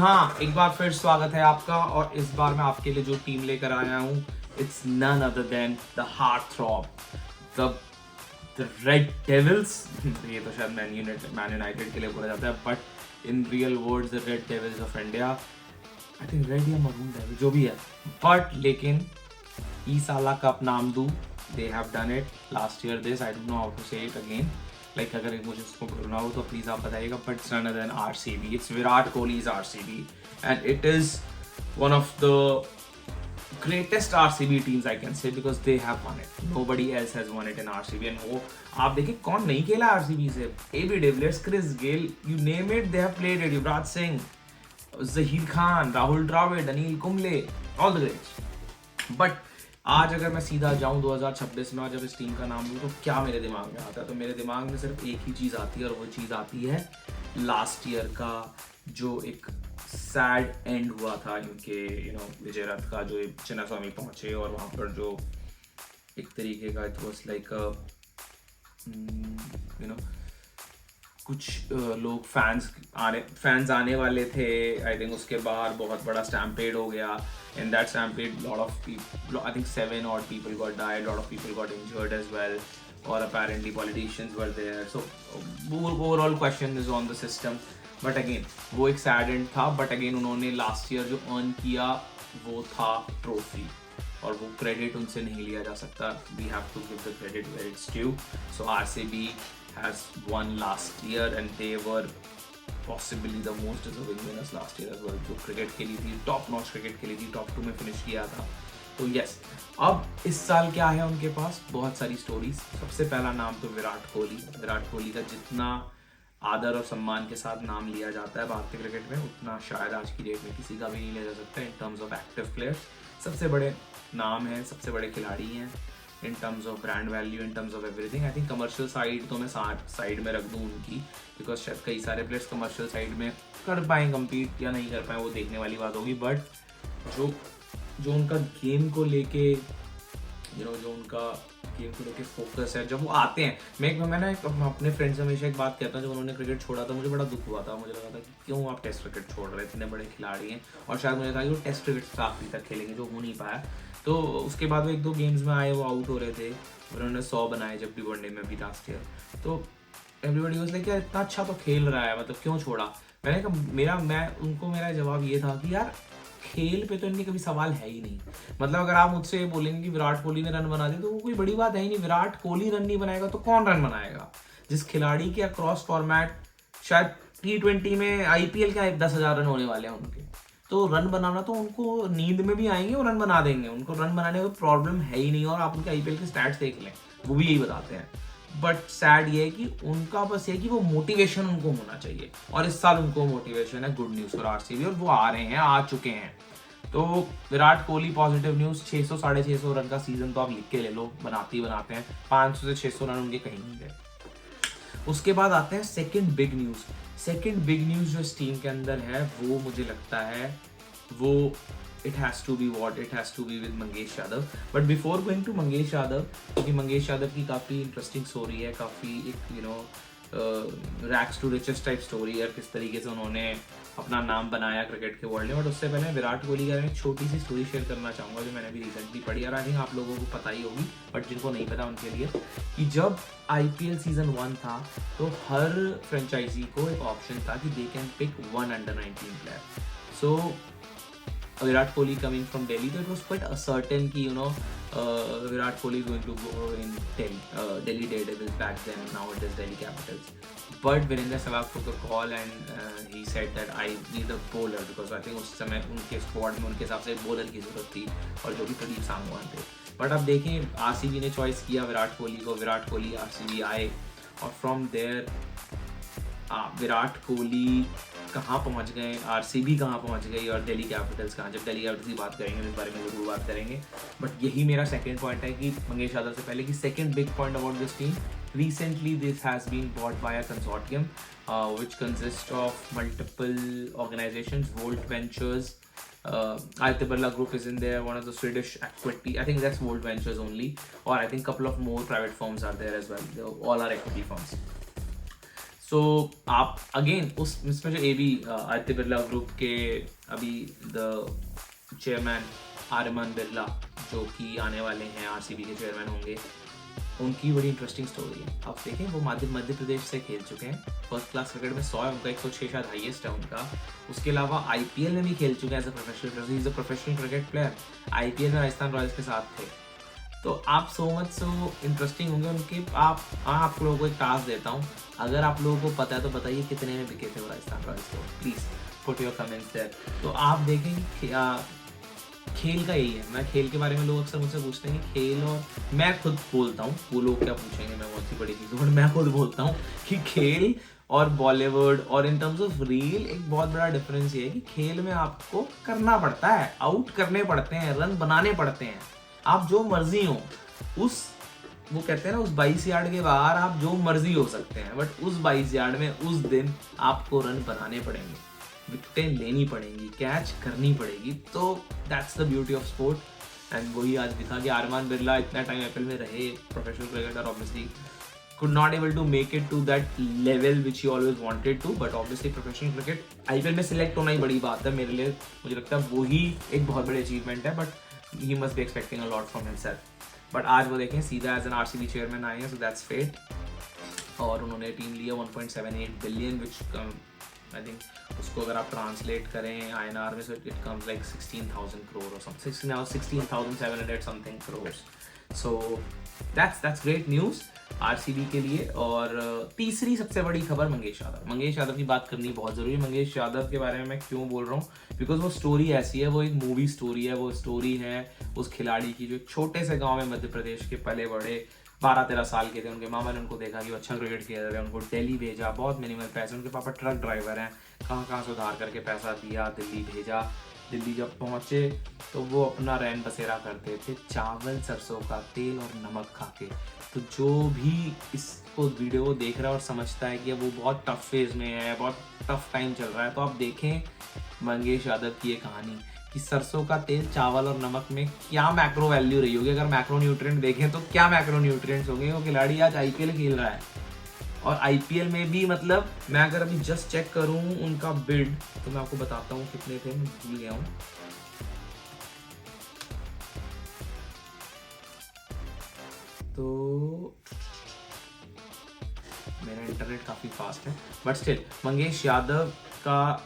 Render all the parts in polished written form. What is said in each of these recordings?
हाँ, एक बार फिर स्वागत है आपका और इस बार मैं आपके लिए जो टीम लेकर आया हूँ it's none other than the heartthrob, the Red Devils. ये तो शायद मैन यूनाइटेड के लिए बोला जाता है, but in real words the Red Devils of India. I think red या मरून डेविल जो भी है, बट लेकिन ई साला कप नाम दूँ, they have done it last year this, I don't know how to say it again, like अगर मुझे उसको बोलना हो तो प्लीज़ आप बताइएगा, but it's none other than RCB, it's Virat Kohli's RCB and it is one of the greatest RCB teams I can say because they have won it, nobody else has won it in RCB and वो आप देखिए कौन नहीं खेला RCB से, AB de Villiers, Chris Gayle, you name it they have played it, Yuvraj Singh, Zaheer Khan, Rahul Dravid, Anil Kumble, all the greats, but आज अगर मैं सीधा जाऊं 2026 में जब इस टीम का नाम लूँ तो क्या मेरे दिमाग में आता है, तो मेरे दिमाग में सिर्फ एक ही चीज़ आती है और वो चीज़ आती है लास्ट ईयर का जो एक सैड एंड हुआ था इनके विजय रथ का, जो चिन्नास्वामी पहुंचे और वहाँ पर जो एक तरीके का इट वाज लाइक कुछ लोग फैंस आने वाले थे, आई थिंक उसके बाद बहुत बड़ा स्टैम्पेड हो गया. In that stampede, lot of people, I think 7 odd people got died, lot of people got injured as well, or apparently politicians were there. So overall question is on the system. But again, वो एक sad end था. But again, उन्होंने last year जो earn किया वो था trophy. और वो credit उनसे नहीं लिया जा सकता. We have to give the credit where it's due. So RCB has won last year and they were possibly the most deserving winners last year as well. जो क्रिकेट खेली थी, टॉप नॉच क्रिकेट खेली थी, top 2 में finish किया था. तो yes, अब इस साल क्या है उनके पास, बहुत सारी स्टोरीज. सबसे पहला नाम तो विराट कोहली का जितना आदर और सम्मान के साथ नाम लिया जाता है भारतीय क्रिकेट में, उतना शायद आज की डेट में किसी का भी नहीं लिया जा सकता in terms of active players. सबसे बड़े नाम हैं, सबसे बड़े खिलाड़ी हैं in terms of brand value, in terms of everything. I think commercial side तो मैं साइड में रख दूँ उनकी, बिकॉज शायद कई सारे प्लेयर्स कमर्शियल साइड में कर पाएँ कम्पीट या नहीं कर पाएँ, वो देखने वाली बात होगी. बट जो उनका गेम को लेके जो उनका गेम को लेके फोकस है, जब वो आते हैं, मैं ना अपने फ्रेंड्स से हमेशा एक बात कहता हूँ, जब उन्होंने क्रिकेट छोड़ा था मुझे बड़ा दुख हुआ था. मुझे लगा था कि क्यों आप टेस्ट क्रिकेट छोड़ रहे, इतने बड़े खिलाड़ी हैं, और शायद मुझे था कि वो टेस्ट क्रिकेट आखिरी तक खेलेंगे, जो हो नहीं पाया. तो उसके बाद वो 1-2 गेम्स में आए, वो आउट हो रहे थे, उन्होंने 100 बनाए जब भी वनडे में भी लास्ट ईयर. तो एवरीबॉडी वाज लाइक यार इतना अच्छा तो खेल रहा है, मतलब क्यों छोड़ा. मैंने कहा मेरा जवाब ये था कि यार खेल पे तो इनके कभी सवाल है ही नहीं. मतलब अगर आप मुझसे बोलेंगे कि विराट कोहली ने रन बना दिए तो वो कोई बड़ी बात है ही नहीं. विराट कोहली रन नहीं बनाएगा तो कौन रन बनाएगा. जिस खिलाड़ी के अक्रॉस फॉर्मेट शायद T20 में IPL के 10,000 रन होने वाले हैं उनके, तो रन बनाना तो उनको नींद में भी आएंगे और रन बना देंगे, उनको रन बनाने में प्रॉब्लम है ही नहीं. और आप उनके IPL के स्टैट्स देख लें, वो भी यही बताते हैं. बट सैड ये है कि उनका बस ये कि वो मोटिवेशन उनको होना चाहिए, और इस साल उनको मोटिवेशन है. गुड न्यूज़ फॉर RCB, और वो आ रहे हैं, आ चुके हैं. तो Virat Kohli positive news, 600-650 run का सीजन तो आप लिख के ले लो, बनाते हैं. 500 से 600 रन उनके कहीं नहीं गए. उसके बाद आते हैं सेकंड बिग न्यूज़ जो इस टीम के अंदर है, वो मुझे लगता है वो it has to be with Mangesh Yadav. But before going to Mangesh Yadav, क्योंकि मंगेश यादव की काफ़ी इंटरेस्टिंग स्टोरी है, काफ़ी एक rags to riches type story है, किस तरीके से उन्होंने अपना नाम बनाया क्रिकेट के वर्ल्ड में. बट उससे पहले विराट कोहली का एक छोटी सी स्टोरी शेयर करना चाहूँगा जो मैंने भी रिसेंटली पढ़ी, और आई थिंक आप लोगों को पता ही होगी, बट जिनको नहीं पता उनके लिए, कि जब IPL सीजन 1 था तो हर फ्रेंचाइजी को एक ऑप्शन था कि they can pick 1 under nineteen player. So Virat Kohli coming from Delhi, so it was quite certain कि Virat Kohli is going to go in Delhi Daredevils back then, now it is Delhi Capitals. But Virender Sehwag took a call and he said that I need a bowler, because I think उस समय उनके squad में उनके हिसाब से bowler की जरूरत थी, और जो भी प्रदीप सांगवान थे. बट अब देखें, RCB ने चॉइस किया विराट कोहली को, विराट कोहली RCB आए, और फ्रॉम देयर विराट कोहली कहाँ पहुँच गए, RCB कहाँ पहुँच गई, और दिल्ली कैपिटल्स कहाँ. जब दिल्ली कैपिटल्स की बात करेंगे इस बारे में जरूर बात करेंगे. बट यही मेरा सेकंड पॉइंट है कि मंगेश यादव से पहले की second big point about this team, recently this has been bought by a consortium which consists of multiple organizations, Volt Ventures, Aditya Birla Group is in there, one of the Swedish equity, I think that's Volt Ventures only, or I think couple of more private firms are there as well. They all are equity firms. सो आप again इसमें जो AB Aditya Birla group के अभी the chairman Aryaman Birla जो कि आने वाले हैं RCB के चेयरमैन होंगे, उनकी बड़ी इंटरेस्टिंग स्टोरी है। आप देखें वो मध्य प्रदेश से खेल चुके हैं, फर्स्ट क्लास क्रिकेट में 100 है उनका, 106 शायद हाईएस्ट है उनका। उसके अलावा IPL में भी खेल चुके हैं as a professional cricket player. IPL में राजस्थान रॉयल्स के साथ थे। तो आप सो इंटरेस्टिंग होंगे उनके। आप लोगों को एक टास्क देता हूँ, अगर आप लोगों को पता है तो बताइए कितने में बिके थे वो राजस्थान रॉयल्स को, please put your comments there. तो आप देखें खेल का यही है। मैं खेल के बारे में लोग अक्सर मुझसे पूछते हैं कि खेल, और मैं खुद बोलता हूँ, वो लोग क्या पूछेंगे मैं बहुत सी बड़ी चीज़, बट मैं खुद बोलता हूँ कि खेल और बॉलीवुड और इन टर्म्स ऑफ रील एक बहुत बड़ा डिफरेंस ये है कि खेल में आपको करना पड़ता है, आउट करने पड़ते हैं, रन बनाने पड़ते हैं। आप जो मर्जी हो उस, वो कहते हैं ना, उस 22 यार्ड के बाहर आप जो मर्जी हो सकते हैं, बट उस 22 यार्ड में उस दिन आपको रन बनाने पड़ेंगे, विकेटें लेनी पड़ेंगी, कैच करनी पड़ेगी। तो that's the beauty of sport. And वही आज दिखा कि आर्यमान बिरला इतना टाइम IPL में रहे, professional cricketer, obviously could not able to make it to that level which he always wanted to, but obviously professional cricket IPL में select होना ही बड़ी बात है मेरे लिए। मुझे लगता है वही एक बहुत बड़ी achievement है, but he must be expecting a lot from himself। but आज वो देखें सीधा as an RCB chairman आए हैं, so that's fate। और उन्होंने टीम लिया 1.78 बिलियन विच आई थिंक उसको अगर आप ट्रांसलेट करें INR में, so it comes like 16,000 crore or something, 16,700 something crores। so that's great news RCB के लिए। और तीसरी सबसे बड़ी खबर मंगेश यादव की बात करनी बहुत ज़रूरी है। मंगेश यादव के बारे में मैं क्यों बोल रहा हूँ, बिकॉज वो स्टोरी ऐसी है, वो एक मूवी स्टोरी है। वो स्टोरी है उस खिलाड़ी की जो छोटे से गांव में मध्य प्रदेश के पले बड़े, 12-13 साल के थे। उनके मामा ने उनको देखा कि वो अच्छा क्रिकेट खेल रहे हैं, उनको दिल्ली भेजा, बहुत मिनिमल पैसे, उनके पापा ट्रक ड्राइवर हैं, कहाँ से उधार करके पैसा दिया, दिल्ली भेजा। दिल्ली जब पहुँचे तो वो अपना रैन बसेरा करते थे चावल, सरसों का तेल और नमक खा के। तो जो भी इसको वीडियो को देख रहा है और समझता है कि वो बहुत टफ फेज में है, बहुत टफ टाइम चल रहा है, तो आप देखें मंगेश यादव की ये कहानी कि सरसों का तेल, चावल और नमक में क्या मैक्रो वैल्यू रही होगी। अगर मैक्रो न्यूट्रिएंट देखें तो क्या मैक्रो न्यूट्रिएंट्स होंगे। वो खिलाड़ी आज IPL खेल रहा है, और IPL में भी मतलब मैं अगर अभी जस्ट चेक करूं उनका बिड, तो मैं आपको बताता हूं कितने थे, मैं भूल गया हूं। तो मेरा इंटरनेट काफ़ी फास्ट है, बट स्टिल मंगेश यादव का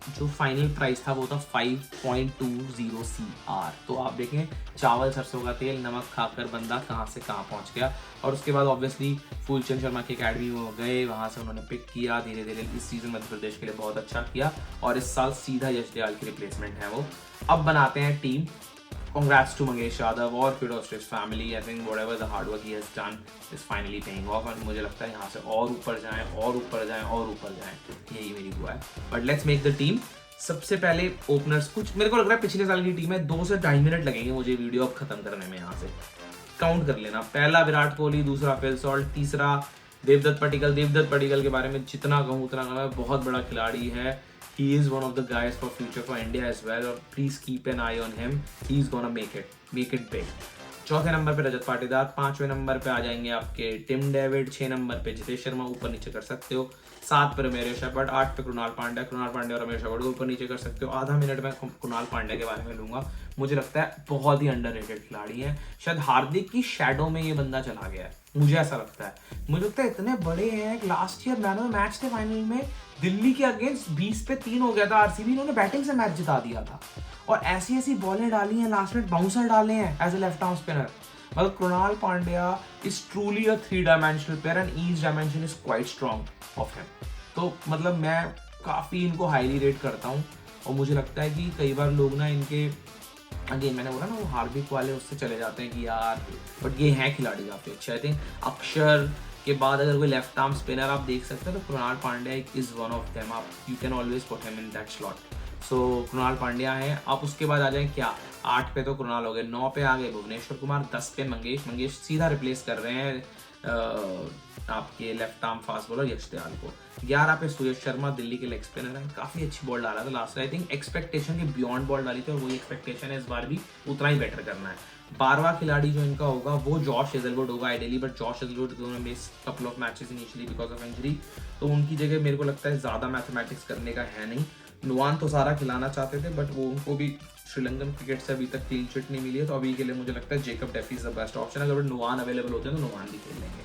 जो फाइनल प्राइस था वो था 5.20 CR। तो आप देखें चावल, सरसों का तेल, नमक खाकर बंदा कहाँ से कहाँ पहुँच गया। और उसके बाद ऑब्वियसली फूलचंद शर्मा की अकेडमी में गए, वहाँ से उन्होंने पिक किया, धीरे धीरे इस सीज़न मध्य प्रदेश के लिए बहुत अच्छा किया, और इस साल सीधा यश दयाल की रिप्लेसमेंट है वो। अब बनाते हैं team. Congrats to Mangesh Yadav और kudos to his family। I think whatever the hard work he has done is finally paying off, और मुझे लगता है यहाँ से और ऊपर जाएं और ऊपर जाएं और ऊपर जाएं, यही मेरी दुआ है। But let's make the team. सबसे पहले ओपनर्स, कुछ मेरे को लग रहा है पिछले साल की टीम है, 2 से 2.5 मिनट लगेंगे मुझे वीडियो अब खत्म करने में। यहाँ से काउंट कर लेना, पहला विराट कोहली, दूसरा फिल सॉल्ट, तीसरा देवदत्त पडिक्कल के बारे में जितना कहूँ उतना कम है, बहुत बड़ा खिलाड़ी है। He is one of the guys for future for India as well, और please keep an eye on him. He's gonna make it big। चौथे नंबर पे रजत पाटीदार, 5वें नंबर पे आ जाएंगे आपके टिम डेविड, 6 नंबर पे जितेश शर्मा, ऊपर नीचे कर सकते हो, 7 पे रमेश शेफर्ड, 8 पे कृणाल पांड्या और रमेश शेफर्ड को ऊपर नीचे कर सकते हो। आधा मिनट में कृणाल पांड्या के बारे में लूंगा, मुझे लगता है बहुत ही अंडररेटेड खिलाड़ी है। शायद हार्दिक की शैडो में ये बंदा चला गया है, मुझे ऐसा लगता है। मुझे लगता है इतने बड़े हैं, last year man of the match थे फाइनल में, दिल्ली के अगेंस्ट 20 पे 3 हो गया था RCB, इन्होंने बैटिंग से मैच जिता दिया था, और ऐसी बॉलें डाली हैं, लास्ट में बाउंसर डाले हैं as a left arm spinner. मतलब Krunal Pandya is truly a 3-dimensional player and each dimension is quite strong of him. तो मतलब मैं काफ़ी इनको हाईली रेट करता हूँ, और मुझे लगता है कि कई बार लोग ना इनके, अगेन मैंने बोला ना वो हार्दिक वाले उससे चले जाते हैं कि यार, बट ये हैं खिलाड़ी काफ़ी अच्छे। आई थिंक अक्षर के बाद अगर कोई लेफ्ट आर्म स्पिनर आप देख सकते हैं तो Krunal Pandya is one of them. आप you can always put him in that slot. So Krunal Pandya है। आप उसके बाद आ जाए क्या, 8 पे तो कृणाल हो गए, 9 पे आ गए भुवनेश्वर कुमार, 10 पे मंगेश सीधा रिप्लेस कर रहे हैं आपके लेफ्ट आर्म फास्ट बॉलर यश दयाल को। 11 पे सुयश शर्मा, दिल्ली के लेग स्पिनर हैं, काफ़ी अच्छी बॉल डाला था लास्ट, आई थिंक एक्सपेक्टेशन के बियॉन्ड बॉल डाली थी, और वही एक्सपेक्टेशन है इस बार भी उतना ही बेटर करना है। 12वां खिलाड़ी जो इनका होगा वो जॉश हेजलवुड होगा आइडियली, बट जॉश हेजलवुड इन्होंने miss couple of matches initially because of injury, तो उनकी जगह मेरे को लगता है ज़्यादा मैथमेटिक्स करने का है नहीं। नुआन तो सारा खिलाना चाहते थे बट वो उनको भी श्रीलंकन क्रिकेट से अभी तक क्लीन चिट नहीं मिली है, तो अभी के लिए मुझे लगता है Jacob DeFi is the best option. अगर नुआन अवेलेबल होते हैं तो नुआन भी खेल लेंगे।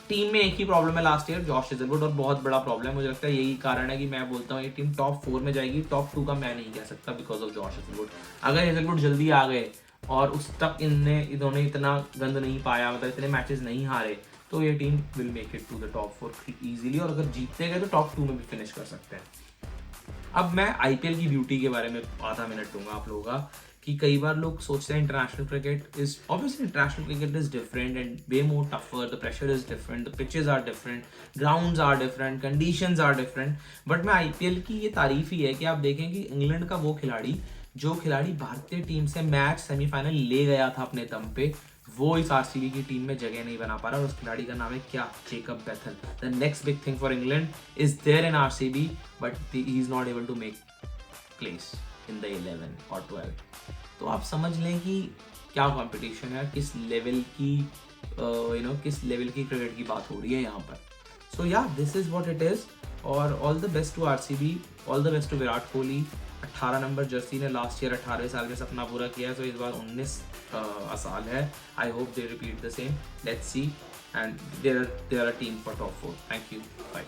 टीम में एक ही प्रॉब्लम है लास्ट ईयर, जॉश हेजलवुड, और बहुत बड़ा प्रॉब्लम है। मुझे लगता है यही कारण है कि मैं बोलता हूँ ये टीम टॉप 4 में जाएगी, टॉप 2 का मैं नहीं कह सकता बिकॉज ऑफ जॉश हेजलवुड। अगर हेजलवुड जल्दी आ गए और उस तक इन्होंने इतना गंद नहीं पाया, मतलब इतने मैचेस नहीं हारे, तो ये team will make it to the top 4 easily, और अगर जीतते गए तो टॉप 2 में भी फिनिश कर सकते हैं। अब मैं आईपीएल की ब्यूटी के बारे में आधा मिनट दूंगा आप लोगों का, कि कई बार लोग सोचते हैं international cricket is obviously, international cricket is different and way more tougher, the pressure is different, the pitches are different, grounds are different, conditions are different, but मैं आईपीएल की ये तारीफ ही है कि आप देखें कि इंग्लैंड का वो खिलाड़ी जो खिलाड़ी भारतीय टीम से मैच सेमीफाइनल ले गया था अपने दम पे, वो इस आरसीबी की टीम में जगह नहीं बना पा रहा, और उस खिलाड़ी का नाम है क्या, Jacob Bethell. The next big thing for England is there in RCB, but he is not able to make place in the 11 और 12। तो आप समझ लें कि क्या कंपटीशन है, किस लेवल की किस लेवल की क्रिकेट की बात हो रही है यहाँ पर। सो या this is what it is, और all the best to RCB, all the best to Virat Kohli. 18 number jersey ने लास्ट ईयर 18 साल में सपना पूरा किया है, तो इस बार 19 साल है। I hope they repeat the same, let's see, and there are team for top 4। Thank you, bye.